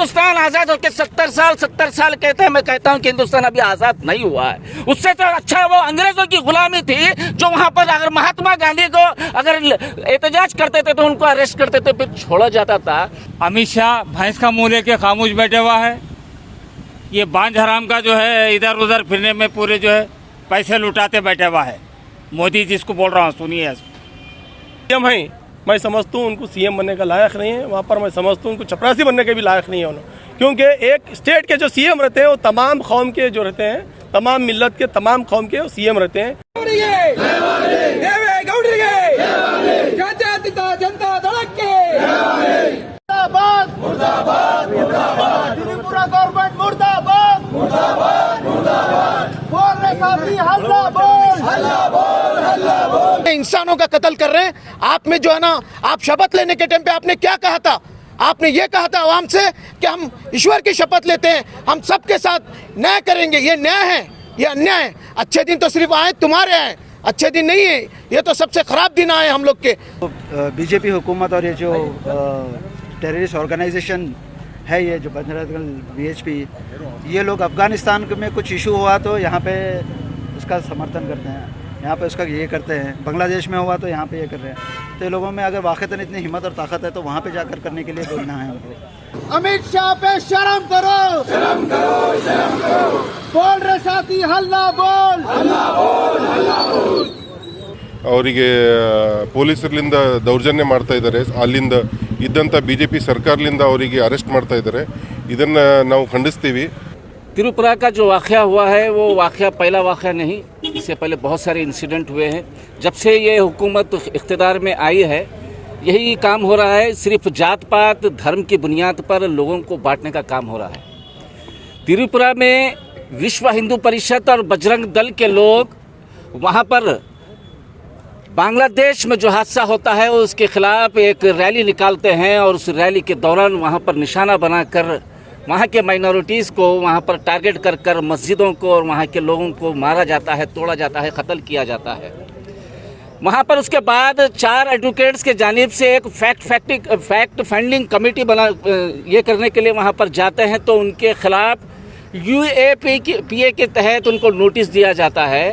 हिंदुस्तान आजाद होकर 70 साल कहते हैं। मैं कहता हूं कि हिंदुस्तान अभी आजाद नहीं हुआ है। उससे तो अच्छा वो अंग्रेजों की गुलामी थी, जो वहां पर अगर महात्मा गांधी को अगर एहतजाज करते थे तो उनको अरेस्ट करते थे, फिर छोड़ा जाता था। अमित शाह भैंस का मुंह लेके खामोश बैठे हुआ है। ये बांझ हराम का जो है इधर उधर फिरने में पूरे जो है पैसे लुटाते बैठे हुआ है। मोदी जिसको बोल रहा हूँ सुनिए। सीएम है, मैं समझता हूँ उनको सीएम बनने का लायक नहीं है। वहाँ पर मैं समझता हूँ उनको चपरासी बनने के भी लायक नहीं है उन्होंने, क्योंकि एक स्टेट के जो सीएम रहते हैं वो तमाम कौम के जो रहते हैं, तमाम मिल्लत के तमाम कौम के सीएम रहते हैं। जनता दल के त्रिपुरा गवर्नमेंट मुर्दाबाद, बोल रहे साथी हल्ला बोल, हल्ला बोल। इंसानों का कत्ल कर रहे हैं। आप में जो है ना, आप शपथ लेने के टाइम पे आपने क्या कहा था? आपने ये कहा था आवाम से कि हम ईश्वर की शपथ लेते हैं, हम सबके साथ न्याय करेंगे। ये न्याय है, ये अन्याय है। अच्छे दिन तो सिर्फ आए तुम्हारे आए, अच्छे दिन नहीं है। ये तो सबसे खराब दिन आए हम लोग के। बीजेपी हुकूमत और ये जो टेररिस्ट ऑर्गेनाइजेशन है, ये जो बजरंग दल बीएचपी, ये लोग अफ़गानिस्तान में कुछ इशू हुआ तो यहाँ पे उसका समर्थन करते हैं, यहाँ पे उसका ये करते हैं। बांग्लादेश में हुआ तो यहाँ पे ये कर रहे हैं। तो लोगों में अगर वाक़तन इतनी हिम्मत और ताकत है तो वहाँ पे जाकर करने के लिए बोलना है उनको। अमित शाह पे शर्म करो, शर्म करो, शर्म करो। बोल रहे साथी हल्ला बोल, हल्ला बोल, हल्ला बोल। ಅವರಿಗೆ ಪೊಲೀಸರಿಂದ ದೌರ್ಜನ್ಯ ಮಾಡ್ತಾ ಇದ್ದಾರೆ, ಅಲ್ಲಿಂದ ಇದ್ದಂಥ ಬಿಜೆಪಿ ಸರ್ಕಾರದಿಂದ ಅವರಿಗೆ ಅರೆಸ್ಟ್ ಮಾಡ್ತಾ ಇದ್ದಾರೆ। ಇದನ್ನ ನಾವು ಖಂಡಿಸ್ತೀವಿ। त्रिपुरा का जो वाक़या हुआ है वो वाक़या पहला वाक़या नहीं, इससे पहले बहुत सारे इंसिडेंट हुए हैं। जब से ये हुकूमत इख्तिदार में आई है यही काम हो रहा है, सिर्फ जात पात धर्म की बुनियाद पर लोगों को बांटने का काम हो रहा है। त्रिपुरा में विश्व हिंदू परिषद और बजरंग दल के लोग वहाँ पर बांग्लादेश में जो हादसा होता है उसके खिलाफ एक रैली निकालते हैं और उस रैली के दौरान वहाँ पर निशाना बनाकर वहाँ के माइनॉरिटीज़ को वहाँ पर टारगेट कर कर मस्जिदों को और वहाँ के लोगों को मारा जाता है, तोड़ा जाता है, कत्ल किया जाता है। वहाँ पर उसके बाद 4 एडवोकेट्स के जानिब से एक फैक्ट फाइंडिंग कमेटी बना ये करने के लिए वहाँ पर जाते हैं, तो उनके खिलाफ UAPA के तहत उनको नोटिस दिया जाता है।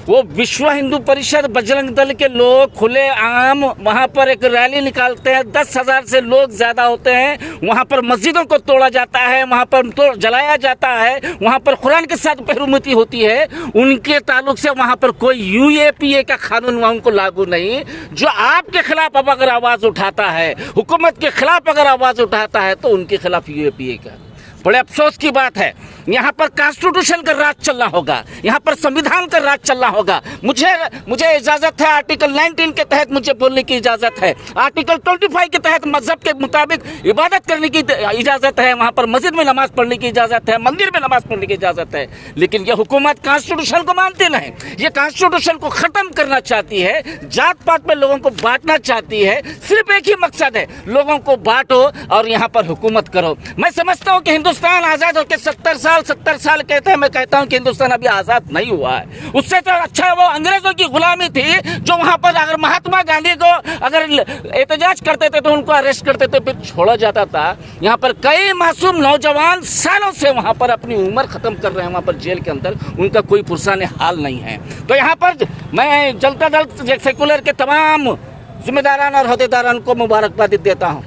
वो विश्व हिंदू परिषद बजरंग दल के लोग खुले आम वहाँ पर एक रैली निकालते हैं, 10,000 से लोग ज़्यादा होते हैं। वहाँ पर मस्जिदों को तोड़ा जाता है, वहाँ पर जलाया जाता है, वहाँ पर कुरान के साथ बेरुमती होती है। उनके ताल्लुक से वहाँ पर कोई UAPA का कानून वहाँ उनको लागू नहीं। जो आपके खिलाफ अब अगर आवाज़ उठाता है, हुकूमत के खिलाफ अगर आवाज़ उठाता है तो उनके खिलाफ UAPA का। बड़े अफसोस की बात है, यहाँ पर कॉन्स्टिट्यूशन का राज चलना होगा, यहाँ पर संविधान का राज चलना होगा। मुझे इजाज़त है, आर्टिकल 19 के तहत मुझे बोलने की इजाज़त है, आर्टिकल 25 के तहत मजहब के मुताबिक इबादत करने की इजाज़त है, वहाँ पर मस्जिद में नमाज पढ़ने की इजाज़त है, मंदिर में नमाज पढ़ने की इजाज़त है। लेकिन ये हुकूमत कॉन्स्टिट्यूशन को मानती नहीं, ये कॉन्स्टिट्यूशन को ख़त्म करना चाहती है, जात पात में लोगों को बांटना चाहती है। सिर्फ एक ही मकसद है, लोगों को बांटो और यहाँ पर हुकूमत करो। मैं समझता हूँ कि हिंदुस्तान आजाद होकर 70 साल कहते हैं। मैं कहता हूं कि हिंदुस्तान अभी आजाद नहीं हुआ है। उससे तो अच्छा वो अंग्रेजों की गुलामी थी, जो वहां पर अगर महात्मा गांधी को अगर एहतजाज करते थे तो उनको अरेस्ट करते थे, फिर छोड़ा जाता था। यहाँ पर कई मासूम नौजवान सालों से वहां पर अपनी उम्र खत्म कर रहे हैं, वहां पर जेल के अंदर, उनका कोई पुरसाने हाल नहीं है। तो यहाँ पर मैं जनता दल सेकुलर के तमाम जिम्मेदारान और अहदेदारान को मुबारकबाद देता हूँ।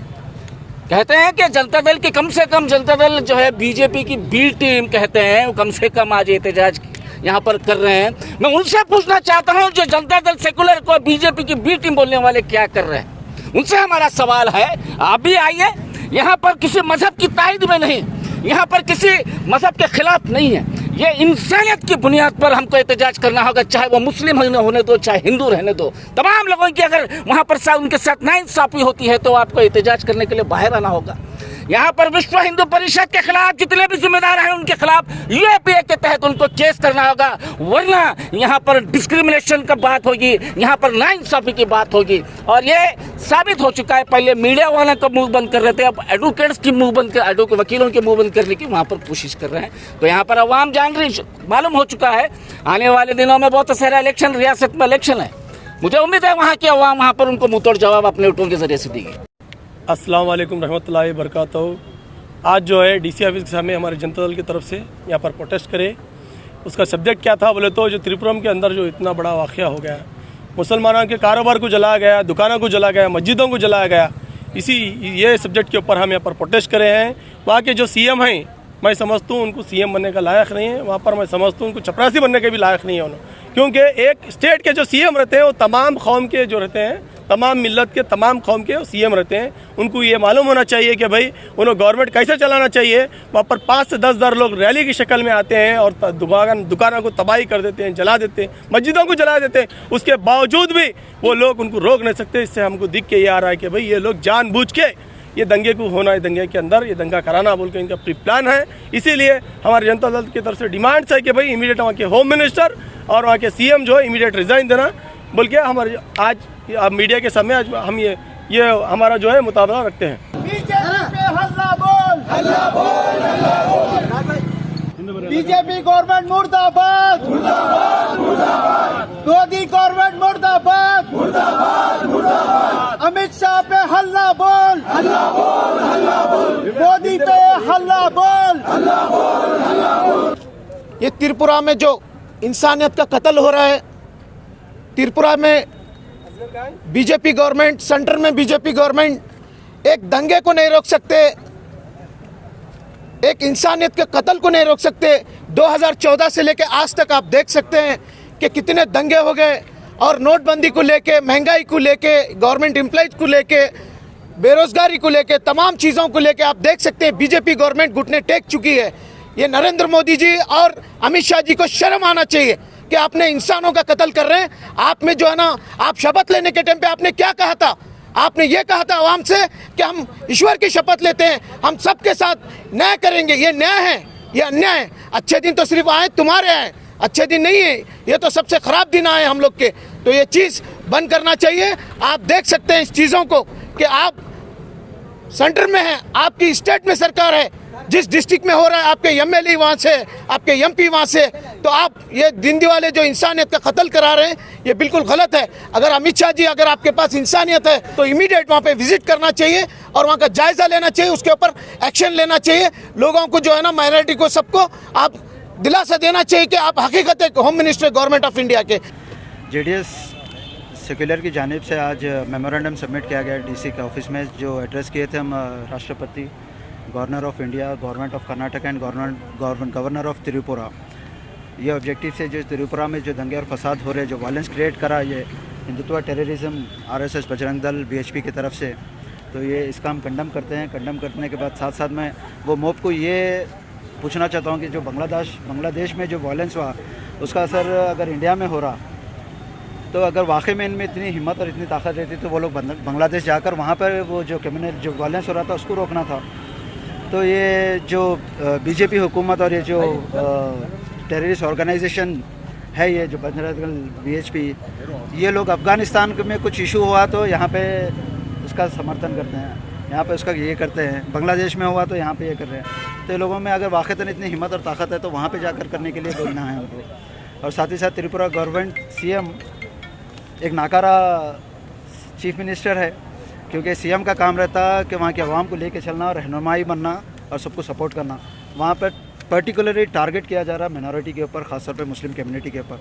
कहते हैं कि जनता दल की कम से कम, जनता दल जो है बीजेपी की बी टीम कहते हैं, वो कम से कम आज एहतजाज यहाँ पर कर रहे हैं। मैं उनसे पूछना चाहता हूँ जो जनता दल सेकुलर को बीजेपी की बी टीम बोलने वाले क्या कर रहे हैं, उनसे हमारा सवाल है, आप भी आइए। यहाँ पर किसी मजहब की तायद में नहीं, यहाँ पर किसी मजहब के खिलाफ नहीं है, ये इंसानियत की बुनियाद पर हमको एहतजाज करना होगा, चाहे वो मुस्लिम होने दो, चाहे हिंदू रहने दो। तमाम लोगों की अगर वहाँ पर उनके साथ नाइंसाफी होती है तो आपको एहतजाज करने के लिए बाहर आना होगा। यहाँ पर विश्व हिंदू परिषद के खिलाफ जितने भी जिम्मेदार हैं उनके खिलाफ UAPA के तहत उनको केस करना होगा, वरना यहाँ पर डिस्क्रिमिनेशन का बात होगी, यहाँ पर नाइंसाफी की बात होगी। और ये साबित हो चुका है, पहले मीडिया वाले का मुंह बंद कर रहे थे, अब एडवोकेट्स की मुंह बंद कर, वकीलों के मुंह बंद करने की वहाँ पर कोशिश कर रहे हैं। तो यहाँ पर अवाम जान रही, मालूम हो चुका है आने वाले दिनों में बहुत सारा इलेक्शन, रियासत में इलेक्शन है। मुझे उम्मीद है वहाँ की अवाम वहाँ पर उनको मुंहतोड़ जवाब अपने उठों के जरिए से देगी। अस्सलाम वालेकुम रहमतुल्लाहि बरकातहू। आज जो है डीसी ऑफिस के सामने हमारे जनता दल की तरफ से यहाँ पर प्रोटेस्ट करे। उसका सब्जेक्ट क्या था बोले तो जो त्रिपुरम के अंदर जो इतना बड़ा वाक़या हो गया, मुसलमानों के कारोबार को जलाया गया, दुकानों को जलाया गया, मस्जिदों को जलाया गया, ये सब्जेक्ट के ऊपर हम यहाँ पर प्रोटेस्ट करे हैं। वहाँ के जो सीएम हैं, मैं समझता हूँ उनको सीएम बनने का लायक नहीं है। वहाँ पर मैं समझता हूँ उनको चपरासी बनने के भी लायक नहीं है उन्होंने, क्योंकि एक स्टेट के जो सीएम रहते हैं वो तमाम कौम के जो रहते हैं, तमाम मिल्लत के, तमाम कौम के सीएम रहते हैं। उनको ये मालूम होना चाहिए कि भाई उन्हें गवर्नमेंट कैसे चलाना चाहिए। वहाँ पर 5 से 10 हज़ार लोग रैली की शक्ल में आते हैं और दुकानों को तबाही कर देते हैं, जला देते हैं, मस्जिदों को जला देते हैं। उसके बावजूद भी वो लोग उनको रोक नहीं सकते। इससे हमको दिख के ये आ रहा है कि भाई ये लोग जानबूझ के ये दंगे को होना है, दंगे के अंदर ये दंगा कराना बोल के इनका प्री प्लान है। इसीलिए हमारे जनता दल की तरफ से डिमांड्स है कि भाई इमीडिएट वहाँ के होम मिनिस्टर और वहाँ के सीएम जो है इमीडिएट रिजाइन देना बोल के हमारे आज मीडिया के सामने आज हम ये हमारा जो है मुताबिका रखते हैं। बीजेपी गवर्नमेंट मुर्दाबाद, मोदी गवर्नमेंट मुर्दाबाद, अमित शाह पे हल्ला बोल, मोदी पे हल्ला बोल। ये त्रिपुरा में जो इंसानियत का कत्ल हो रहा है, त्रिपुरा में बीजेपी गवर्नमेंट, सेंटर में बीजेपी गवर्नमेंट एक दंगे को नहीं रोक सकते, एक इंसानियत के कत्ल को नहीं रोक सकते। 2014 से लेकर आज तक आप देख सकते हैं कि कितने दंगे हो गए, और नोटबंदी को लेके, महंगाई को लेके, गवर्नमेंट एम्प्लॉयज को लेके, बेरोजगारी को लेके, तमाम चीज़ों को लेके आप देख सकते हैं बीजेपी गवर्नमेंट घुटने टेक चुकी है। ये नरेंद्र मोदी जी और अमित शाह जी को शर्म आना चाहिए कि आपने इंसानों का कत्ल कर रहे हैं। आप में जो है ना, आप शपथ लेने के टाइम पे आपने क्या कहा था? आपने ये कहा था आवाम से कि हम ईश्वर की शपथ लेते हैं, हम सबके साथ न्याय करेंगे। ये न्याय है, ये अन्याय है। अच्छे दिन तो सिर्फ आए तुम्हारे आए, अच्छे दिन नहीं है, ये तो सबसे खराब दिन आए हम लोग के। तो ये चीज़ बंद करना चाहिए। आप देख सकते हैं इस चीज़ों को कि आप सेंटर में हैं, आपकी स्टेट में सरकार है, जिस डिस्ट्रिक्ट में हो रहा है आपके एमएलए वहाँ से, आपके एमपी वहाँ से, तो आप ये दिन दिवाले जो इंसानियत का कत्ल करा रहे हैं, ये बिल्कुल गलत है। अगर अमित शाह जी, अगर आपके पास इंसानियत है तो इमीडिएट वहाँ पे विजिट करना चाहिए और वहाँ का जायजा लेना चाहिए, उसके ऊपर एक्शन लेना चाहिए। लोगों को जो है ना, माइनॉरिटी को, सबको आप दिलासा देना चाहिए कि आप हकीकत है home minister government of India के। जेडीएस सेक्युलर की जानिब से आज मेमोरेंडम सबमिट किया गया डीसी के ऑफिस में, जो एड्रेस किए थे हम राष्ट्रपति, governor of India, government of Karnataka and governor of Tripura. ये ऑब्जेक्टिव से जो त्रिपुरा में जो दंगे और फसाद हो रहे, जो वायलेंस क्रिएट करा, ये Hindutva, terrorism, RSS, Bajrang Dal, BHP की तरफ से, तो ये इसका हम कंडम करते हैं। कंडम करने के बाद साथ साथ मैं वो मोब को ये पूछना चाहता हूँ कि जो बांग्लादेश में जो वायलेंस हुआ, उसका असर अगर इंडिया में हो रहा, तो अगर वाकई में इनमें इतनी हिम्मत और इतनी ताकत रहती तो वो लोग बांग्लादेश जाकर वहाँ पर वो जो क्रिमिनल जो वायलेंस हो रहा था उसको रोकना था। तो ये जो बीजेपी हुकूमत और ये जो टेररिस्ट ऑर्गेनाइजेशन है, ये जो बजरंग दल, बीएचपी, ये लोग अफ़गानिस्तान में कुछ इशू हुआ तो यहाँ पे उसका समर्थन करते हैं, यहाँ पे उसका ये करते हैं। बांग्लादेश में हुआ तो यहाँ पे ये कर रहे हैं। तो लोगों में अगर वाक़ईतन इतनी हिम्मत और ताकत है तो वहाँ पे जाकर करने के लिए बोलना है उनको। और साथ ही साथ त्रिपुरा गवर्नमेंट, सीएम एक नाकारा चीफ मिनिस्टर है, क्योंकि सीएम का काम रहता है कि वहाँ के अवाम को लेके चलना और रहनुमाई बनना और सबको सपोर्ट करना। वहाँ पर पर्टिकुलरली टारगेट किया जा रहा है मिनॉरिटी के ऊपर, ख़ासतौर पे मुस्लिम कम्युनिटी के ऊपर।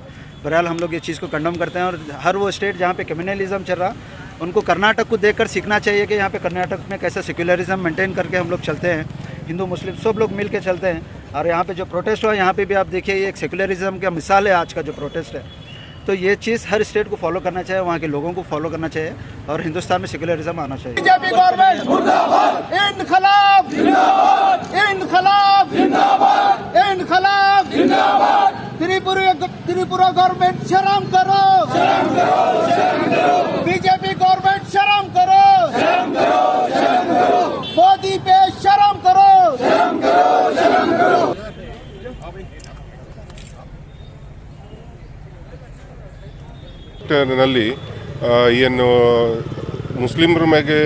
बहरहाल हम लोग ये चीज़ को कंडम करते हैं और हर वो स्टेट जहाँ पे कम्युनलिज्म चल रहा, उनको कर्नाटक को देखकर सीखना चाहिए कि यहाँ पे कर्नाटक में कैसे सेक्युलरिज्म मेंटेन करके हम लोग चलते हैं, हिंदू मुस्लिम सब लोग मिल के चलते हैं। और यहाँ पे जो प्रोटेस्ट हुआ, यहाँ पे भी आप देखिए, ये एक सेक्युलरिज्म का मिसाल है आज का जो प्रोटेस्ट है। तो ये चीज़ हर स्टेट को फॉलो करना चाहिए, वहाँ के लोगों को फॉलो करना चाहिए और हिंदुस्तान में सेक्युलरिज्म आना चाहिए। बीजेपी गवर्नमेंट मुर्दाबाद, इनकलाब जिंदाबाद, इनकलाब जिंदाबाद, इनकलाब जिंदाबाद। त्रिपुरा गवर्नमेंट शर्म करो, शर्म करो, शर्म करो। बीजेपी गवर्नमेंट शर्म करो, शर्म करो, शर्म करो। मोदी पे शर्म करो, शर्म करो, शर्म करो। ನಲ್ಲಿ ಏನು ಮುಸ್ಲಿಮರ ಮೇಲೆ,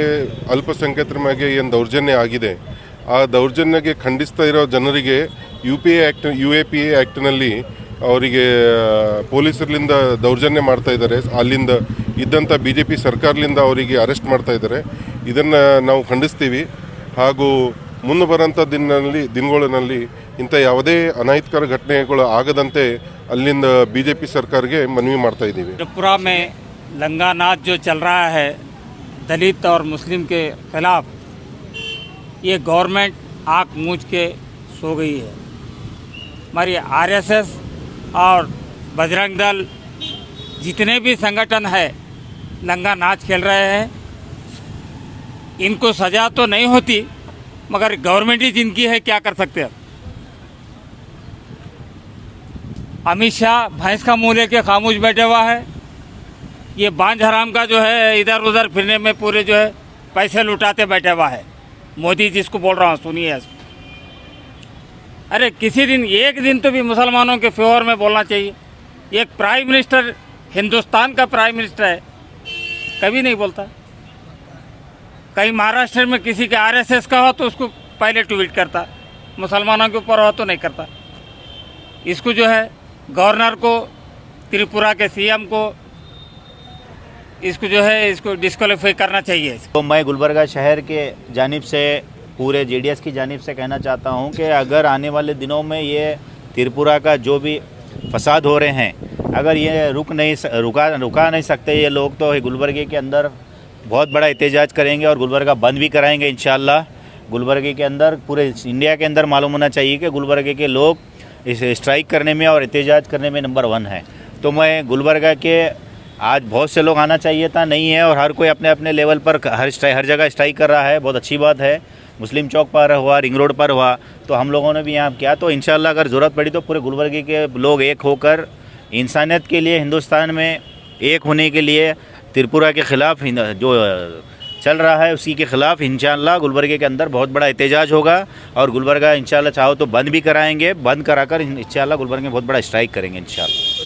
ಅಲ್ಪಸಂಖ್ಯಾತರ ಮೇಲೆ ಏನು ದೌರ್ಜನ್ಯ ಆಗಿದೆ, ಆ ದೌರ್ಜನ್ಯಕ್ಕೆ ಖಂಡಿಸ್ತಾ ಇರೋ ಜನರಿಗೆ UAPA ಆ್ಯಕ್ಟ್ನಲ್ಲಿ ಅವರಿಗೆ ಪೊಲೀಸರಿಂದ ದೌರ್ಜನ್ಯ ಮಾಡ್ತಾ ಇದ್ದಾರೆ. ಅಲ್ಲಿಂದ ಇದ್ದಂಥ BJP ಸರ್ಕಾರದಿಂದ ಅವರಿಗೆ ಅರೆಸ್ಟ್ ಮಾಡ್ತಾ ಇದ್ದಾರೆ. ಇದನ್ನು ನಾವು ಖಂಡಿಸ್ತೀವಿ. ಹಾಗೂ ಮುಂದೆ ಬರೋಂಥ ದಿನಗಳಲ್ಲಿ ಇಂಥ ಯಾವುದೇ ಅನೈತಿಕರ ಘಟನೆಗಳು ಆಗದಂತೆ ಅಲ್ಲಿಂದ BJP ಸರ್ಕಾರಕ್ಕೆ ಮನವಿ ಮಾಡ್ತಾ ಇದ್ದೀವಿ. त्रिपुरा में लंगा नाच जो चल रहा है दलित और मुस्लिम के खिलाफ, ये गवर्नमेंट आँख मूंझ के सो गई है। हमारी RSS और बजरंग दल जितने भी संगठन है लंगा नाच खेल रहे हैं, इनको सजा तो नहीं होती, मगर गवर्नमेंट ही जिनकी है क्या कर सकते हैं। अमित शाह भैंस का मुंह लेके खामोश बैठे हुआ है। ये बांझ हराम का जो है इधर उधर फिरने में पूरे जो है पैसे लुटाते बैठे हुआ है। मोदी जिसको बोल रहा हूँ सुनिए इसको। अरे किसी दिन एक दिन तो भी मुसलमानों के फेवर में बोलना चाहिए। एक प्राइम मिनिस्टर, हिंदुस्तान का प्राइम मिनिस्टर है, कभी नहीं बोलता। कहीं महाराष्ट्र में किसी के RSS का हो तो उसको पहले ट्वीट करता, मुसलमानों के ऊपर हो तो नहीं करता। इसको जो है गवर्नर को, त्रिपुरा के CM को, इसको जो है इसको डिस्क्वालीफाई करना चाहिए। तो मैं गुलबर्गा शहर के जानिब से, पूरे JDS की जानिब से कहना चाहता हूं कि अगर आने वाले दिनों में ये त्रिपुरा का जो भी फसाद हो रहे हैं, अगर ये रुका नहीं सकते ये लोग, तो गुलबर्गे के अंदर बहुत बड़ा एहतजाज करेंगे और गुलबर्गा बंद भी कराएंगे इंशाअल्लाह। गुलबर्गे के अंदर, पूरे इंडिया के अंदर मालूम होना चाहिए कि गुलबर्गे के लोग इस स्ट्राइक करने में और एहतजाज करने में नंबर 1 है। तो मैं गुलबर्गा के आज बहुत से लोग आना चाहिए था, नहीं है, और हर कोई अपने अपने लेवल पर हर जगह स्ट्राइक कर रहा है। बहुत अच्छी बात है। मुस्लिम चौक पर हुआ, रिंग रोड पर हुआ, तो हम लोगों ने भी यहाँ किया। तो इंशाअल्लाह अगर ज़रूरत पड़ी तो पूरे गुलबर्गे के लोग एक होकर इंसानियत के लिए, हिंदुस्तान में एक होने के लिए, त्रिपुरा के ख़िलाफ़ जो चल रहा है उसी के ख़िलाफ़ इंशाअल्लाह गुलबर्गे के अंदर बहुत बड़ा एहतजाज होगा। और गुलबर्गा इंशाअल्लाह चाहो तो बंद भी कराएंगे, बंद कराकर इंशाअल्लाह गुलबर्गे में बहुत बड़ा स्ट्राइक करेंगे इंशाअल्लाह।